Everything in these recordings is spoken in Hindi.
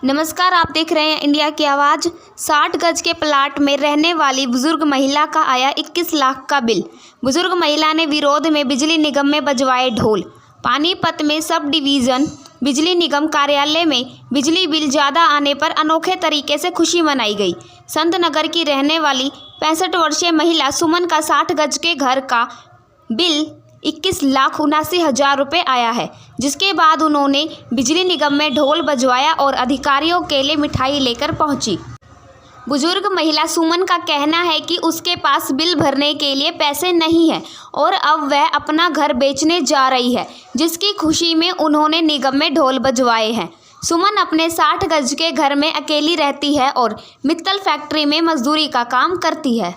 नमस्कार, आप देख रहे हैं इंडिया की आवाज़। 60 गज के प्लाट में रहने वाली बुजुर्ग महिला का आया 21 लाख का बिल। बुजुर्ग महिला ने विरोध में बिजली निगम में बजवाए ढोल। पानीपत में सब डिवीज़न बिजली निगम कार्यालय में बिजली बिल ज़्यादा आने पर अनोखे तरीके से खुशी मनाई गई। संत नगर की रहने वाली 65 वर्षीय महिला सुमन का 60 गज के घर का बिल 21,79,000 रुपये आया है, जिसके बाद उन्होंने बिजली निगम में ढोल बजवाया और अधिकारियों के लिए मिठाई लेकर पहुंची। बुजुर्ग महिला सुमन का कहना है कि उसके पास बिल भरने के लिए पैसे नहीं है और अब वह अपना घर बेचने जा रही है, जिसकी खुशी में उन्होंने निगम में ढोल बजवाए हैं। सुमन अपने 60 गज के घर में अकेली रहती है और मित्तल फैक्ट्री में मजदूरी का काम करती है।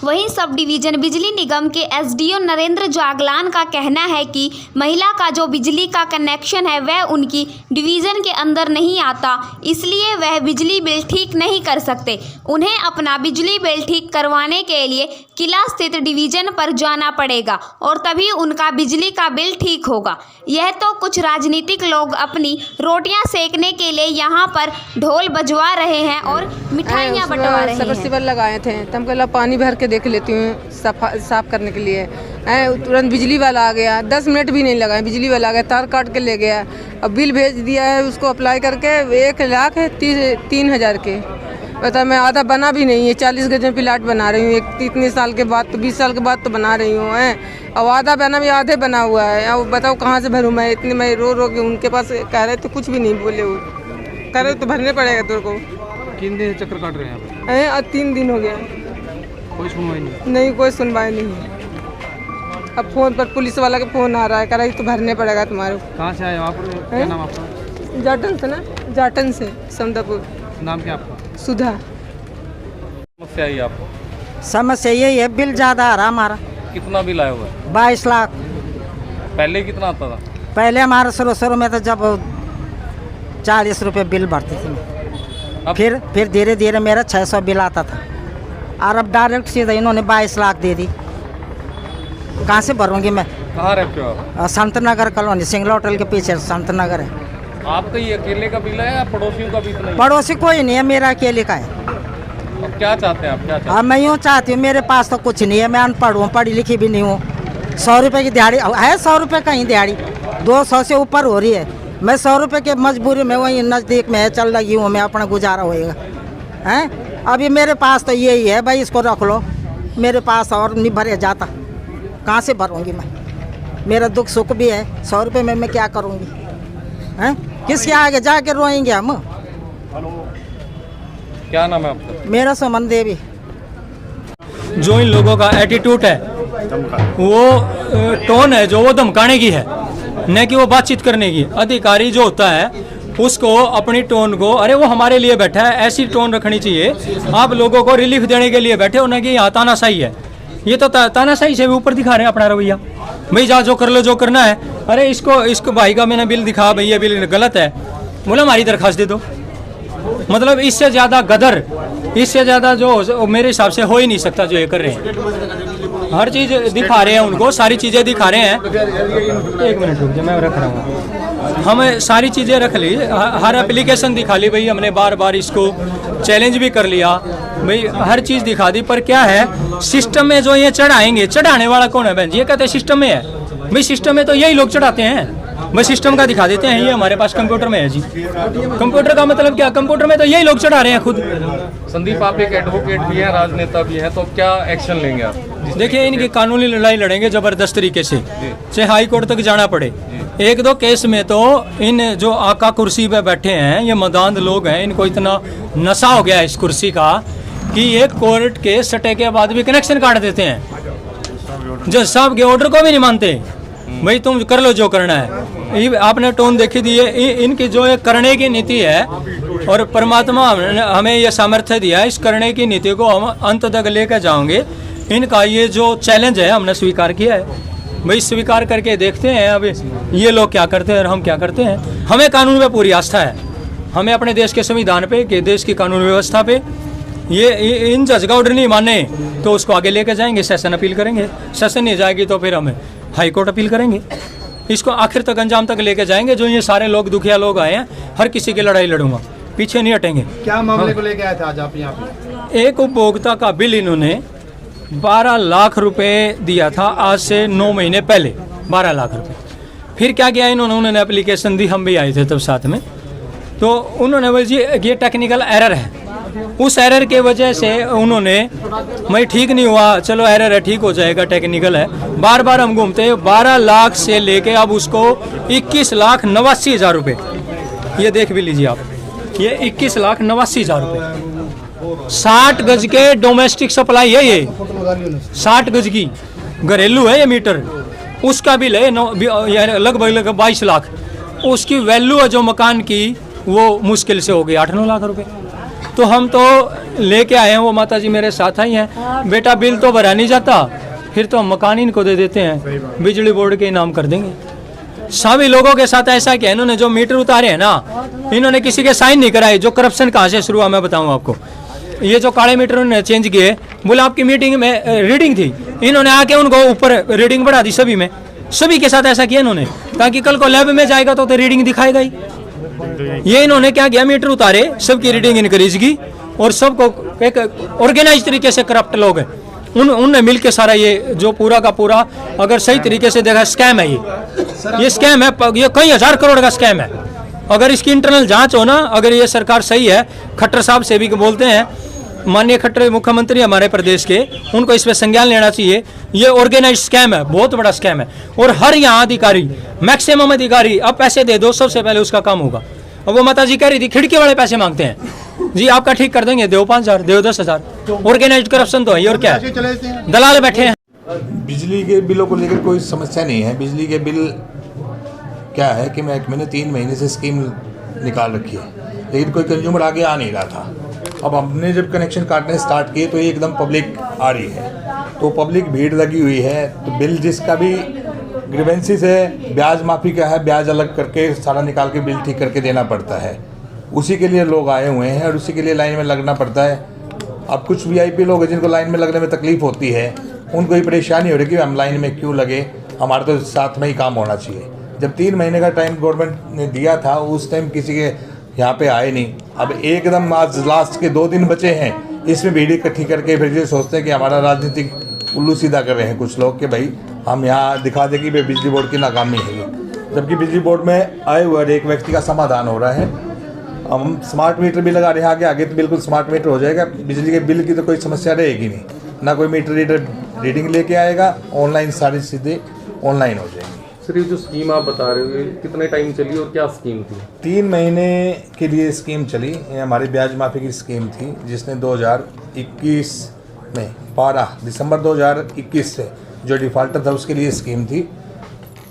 वहीं सब डिवीज़न बिजली निगम के एसडीओ नरेंद्र जागलान का कहना है कि महिला का जो बिजली का कनेक्शन है वह उनकी डिवीज़न के अंदर नहीं आता, इसलिए वह बिजली बिल ठीक नहीं कर सकते। उन्हें अपना बिजली बिल ठीक करवाने के लिए किला स्थित डिवीज़न पर जाना पड़ेगा और तभी उनका बिजली का बिल ठीक होगा। यह तो कुछ राजनीतिक लोग अपनी रोटियां सेकने के लिए यहाँ पर ढोल बजवा रहे हैं और मिठाइयाँ बंटवा रहे हैं। सबर्सिबल लगाए थे, तब कहला पानी भर के देख लेती हूँ साफ करने के लिए। तुरंत बिजली वाला आ गया, 10 मिनट भी नहीं लगाए, बिजली वाला आ गया, तार काट के ले गया। अब बिल भेज दिया है उसको अप्लाई करके 1,03,000 के। बता, मैं आधा बना भी नहीं है, 40 गज में प्लाट बना रही हूँ इतने साल के बाद, तो 20 साल के बाद तो बना रही हूँ। अब आधा बना भी आधे बना हुआ है। अब बताओ कहाँ से भरूँ मैं? इतने मैं रो के उनके पास कह रहे तो कुछ भी नहीं बोले, वो कह रहे तो भरने पड़ेगा तेरे को। किन दिन चक्कर काट रहे हैं अब 3 दिन हो गया, कोई सुनवाई नहीं? नहीं, कोई सुनवाई नहीं है। अब फोन पर पुलिस वाला का फोन आ रहा है, कह रहा है तो भरने पड़ेगा तुम्हारे। कहाँ से आए आप? क्या नाम आपका? जाटन से ना, जाटन से समदापुर। नाम क्या आपका? सुधा। समस्या आई आपको? समस्या यही है, बिल ज़्यादा आ रहा हमारा। कितना बिल आया हुआ है? 22 लाख। पहले कितना आता था? पहले हमारा शुरू में तो जब 40 रुपये बिल भरती थी, फिर धीरे धीरे मेरा 600 बिल आता था और अब डायरेक्ट सीधा इन्होंने 22 लाख दे दी। कहाँ से भरूंगी मैं? कहाँ रहते हो आप? संत नगर कॉलोनी, सिंगला होटल के पीछे संत नगर है। आपका ये अकेले का बिल है या पड़ोसियों का भी इतना ही? पड़ोसी कोई नहीं है, मेरा अकेले का है। अब क्या चाहते हैं आप? क्या चाहते हैं? अब मैं यूँ चाहती हूँ, मेरे पास तो कुछ नहीं है, मैं अनपढ़ हूँ, पढ़ी लिखी भी नहीं हूँ। 100 रुपये की दिहाड़ी है, 100 रुपये कहीं दिहाड़ी 200 से ऊपर हो रही है। मैं 100 रुपये के मजबूरी में वहीं नज़दीक में चल लगी हूँ, मैं अपना गुजारा होएगा हैं। अभी मेरे पास तो यही है भाई, इसको रख लो, मेरे पास और नहीं भरे जाता। कहाँ से भरूँगी मैं? मेरा दुख सुख भी है, 100 रुपये में मैं क्या करूँगी हैं? किसके आगे जाके रोएंगे हम? क्या नाम है आपका? मेरा सुमन देवी। जो इन लोगों का एटीट्यूड है, वो टोन है जो वो धमकाने की है, न कि वो बातचीत करने की। अधिकारी जो होता है उसको अपनी टोन को, अरे वो हमारे लिए बैठा है, ऐसी टोन रखनी चाहिए। आप लोगों को रिलीफ देने के लिए बैठे हो, न कि यहाँ तानाशाही है। ये तो तानाशाही से भी ऊपर दिखा रहे हैं अपना रवैया। भाई जा जो कर लो, जो करना है। अरे इसको भाई का मैंने बिल दिखा, भाई ये बिल गलत है, बोला हमारी दरखास्त दे दो। मतलब इससे ज़्यादा गदर, इससे ज़्यादा जो मेरे हिसाब से हो ही नहीं सकता जो ये कर रहे हैं। हर चीज़ दिखा रहे हैं उनको, सारी चीज़ें दिखा रहे हैं। 1 मिनट रुक जाए, मैं रख रहा हूँ। हमें सारी चीज़ें रख ली, हर एप्लीकेशन दिखा ली भाई, हमने बार बार इसको चैलेंज भी कर लिया भाई, हर चीज़ दिखा दी। पर क्या है, सिस्टम में जो ये चढ़ाएंगे, चढ़ाने वाला कौन है बहन जी? ये कहते हैं सिस्टम में है। भाई सिस्टम में तो यही लोग चढ़ाते हैं, बस सिस्टम का दिखा देते हैं। ये हमारे पास कंप्यूटर में है जी। कंप्यूटर का मतलब क्या? कंप्यूटर में तो यही लोग चढ़ा रहे हैं खुद। संदीप, आप एक एडवोकेट भी हैं, राजनेता भी हैं, तो क्या एक्शन लेंगे आप? देखिए, इनकी कानूनी लड़ाई लड़ेंगे जबरदस्त तरीके से, चाहे हाई कोर्ट तक जाना पड़े। 1-2 केस में तो इन जो आका कुर्सी पे बैठे हैं, ये मदांद लोग हैं, इनको इतना नशा हो गया है इस कुर्सी का कि ये कोर्ट के सटे के बाद भी कनेक्शन काट देते हैं। जज साहब के ऑर्डर को भी नहीं मानते। भाई तुम कर लो जो करना है। ये आपने टोन देखी दी है, इनकी जो एक करने की नीति है, और परमात्मा हमें ये सामर्थ्य दिया है, इस करने की नीति को हम अंत तक लेकर जाओगे। इनका ये जो चैलेंज है हमने स्वीकार किया है। भाई स्वीकार करके देखते हैं अब ये लोग क्या करते हैं और हम क्या करते हैं। हमें कानून पे पूरी आस्था है, हमें अपने देश के संविधान पे, के देश की कानून व्यवस्था पे। ये इन जज का ऑर्डर नहीं माने तो उसको आगे लेकर जाएंगे, सेशन अपील करेंगे। सेशन नहीं जाएगी तो फिर हम हाई कोर्ट अपील करेंगे। इसको आखिर तक अंजाम तक लेके जाएंगे। जो ये सारे लोग दुखिया लोग आए हैं, हर किसी की लड़ाई लड़ूंगा, पीछे नहीं हटेंगे। क्या मामले को लेके आए थे आज आप यहाँ पे? एक उपभोक्ता का बिल इन्होंने 12 लाख रुपए दिया था आज से 9 महीने पहले, 12 लाख रुपए। फिर क्या किया उन्होंने एप्लीकेशन दी, हम भी आए थे तब साथ में, तो उन्होंने बोला जी ये टेक्निकल एरर है। उस एरर के वजह से उन्होंने, मैं ठीक नहीं हुआ, चलो एरर है ठीक हो जाएगा, टेक्निकल है, बार बार हम घूमते हैं। 12 लाख से लेके अब उसको 21,89,000 रुपये, ये देख भी लीजिए आप, ये 21,89,000 रुपये। 60 गज के डोमेस्टिक सप्लाई है ये, 60 गज की घरेलू है ये मीटर, उसका बिल है लगभग 22 लाख। उसकी वैल्यू है जो मकान की वो मुश्किल से हो गई 8-9 लाख रुपए। तो हम तो लेके आए हैं, वो माता जी मेरे साथ आई हैं, बेटा बिल तो भरा नहीं जाता, फिर तो हम मकान इनको दे देते हैं, बिजली बोर्ड के इनाम कर देंगे। सभी लोगों के साथ ऐसा किया, इन्होंने जो मीटर उतारे हैं ना, इन्होंने किसी के साइन नहीं कराए। जो करप्शन कहाँ से शुरू हुआ मैं बताऊँ आपको। ये जो काले मीटर उन्होंने चेंज किए, बोला आपकी मीटिंग में रीडिंग थी, इन्होंने आके उनको ऊपर रीडिंग बढ़ा दी सभी में, सभी के साथ ऐसा किया इन्होंने, ताकि कल को लैब में जाएगा तो रीडिंग दिखाएगा ही। ये इन्होंने क्या किया, मीटर उतारे, सबकी रीडिंग इनक्रीज की, और सबको एक ऑर्गेनाइज तरीके से करप्ट लोग हैं उनने मिल के सारा ये जो पूरा का पूरा, अगर सही तरीके से देखा, स्कैम है ये स्कैम है, ये कई हजार करोड़ का स्कैम है। अगर इसकी इंटरनल जांच हो ना, अगर ये सरकार सही है, खट्टर साहब से भी बोलते हैं, माननीय खट्टर मुख्यमंत्री हमारे प्रदेश के, उनको इस पर संज्ञान लेना चाहिए। ये ऑर्गेनाइज स्कैम है, बहुत बड़ा स्कैम है, और हर यहाँ अधिकारी, मैक्सिमम अधिकारी, अब पैसे दे दो, सबसे पहले उसका काम होगा। और वो माता जी कह रही थी खिड़की वाले पैसे मांगते हैं, जी आपका ठीक कर देंगे, दो 5,000, दो 10,000। ऑर्गेनाइज करप्शन तो है, और क्या है, दलाल बैठे हैं। बिजली के बिलों को लेकर कोई समस्या नहीं है। बिजली के बिल क्या है कि मैंने 3 महीने से स्कीम निकाल रखी है, लेकिन कोई कंज्यूमर आगे आ नहीं रहा था। अब हमने जब कनेक्शन काटने स्टार्ट किए तो ये एकदम पब्लिक आ रही है, तो पब्लिक भीड़ लगी हुई है। तो बिल जिसका भी ग्रीवेंसीज है, ब्याज माफ़ी का है, ब्याज अलग करके सारा निकाल के बिल ठीक करके देना पड़ता है, उसी के लिए लोग आए हुए हैं और उसी के लिए लाइन में लगना पड़ता है। अब कुछ वीआईपी लोग हैं जिनको लाइन में लगने में तकलीफ होती है, उनको ये परेशानी हो रही है कि हम लाइन में क्यों लगे, हमारा तो साथ में ही काम होना चाहिए। जब 3 महीने का टाइम गवर्नमेंट ने दिया था, उस टाइम किसी के यहाँ पे आए नहीं। अब एकदम आज लास्ट के 2 दिन बचे हैं, इसमें भीड़ इकट्ठी करके फिर ये सोचते हैं कि हमारा राजनीतिक उल्लू सीधा कर रहे हैं कुछ लोग, कि भाई हम यहाँ दिखा दें कि बिजली बोर्ड की नाकामी है। जबकि बिजली बोर्ड में आए हुए एक व्यक्ति का समाधान हो रहा है। हम स्मार्ट मीटर भी लगा रहे हैं, आगे तो बिल्कुल स्मार्ट मीटर हो जाएगा, बिजली के बिल की तो कोई समस्या रहेगी नहीं, ना कोई मीटर रीडर रीडिंग लेके आएगा, ऑनलाइन सारी सीधे ऑनलाइन हो जाएंगी। सर ये जो स्कीम आप बता रहे हो, कितने टाइम चली और क्या स्कीम थी? 3 महीने के लिए स्कीम चली, ये हमारी ब्याज माफ़ी की स्कीम थी, जिसने 2021 में 12 दिसंबर 2021 से जो डिफ़ॉल्टर था उसके लिए स्कीम थी,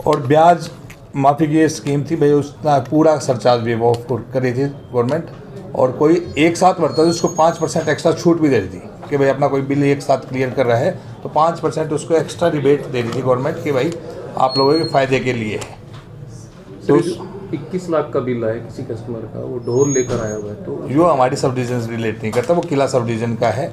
और ब्याज माफ़ी की ये स्कीम थी भाई, उसका पूरा सरचार्ज भी वो करी थी गवर्नमेंट, और कोई एक साथ भरता था उसको 5% एक्स्ट्रा छूट भी दे रही थी कि भाई अपना कोई बिल एक साथ क्लियर कर रहा है तो 5% उसको एक्स्ट्रा रिबेट दे रही थी गवर्नमेंट कि भाई आप लोगों के फ़ायदे के लिए है। तो 21 लाख का बिल है किसी कस्टमर का, वो ढोल लेकर आया हुआ है, तो जो हमारी सब डिवीजन से रिलेट नहीं करता, वो किला सब डिवीजन का है।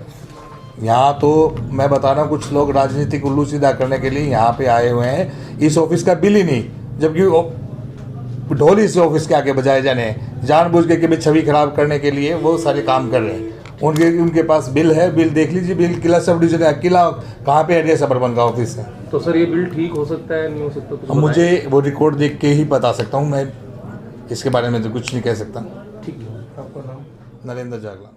यहाँ तो मैं बता रहा हूँ कुछ लोग राजनीतिक उल्लू सीधा करने के लिए यहाँ पे आए हुए हैं, इस ऑफिस का बिल ही नहीं, जबकि ढोल इस ऑफिस के आगे बजाए जाने हैं, जानबूझ के भी छवि खराब करने के लिए वो सारे काम कर रहे हैं। उनके पास बिल है, बिल देख लीजिए, बिल किला सब डिवीजन है, किला कहाँ पे एरिया सबर्बन का ऑफिस है। तो सर ये बिल ठीक हो सकता है, नहीं हो सकता? तो मुझे वो रिकॉर्ड देख के ही बता सकता हूँ, मैं इसके बारे में तो कुछ नहीं कह सकता। ठीक है। आपका नाम? नरेंद्र जागला।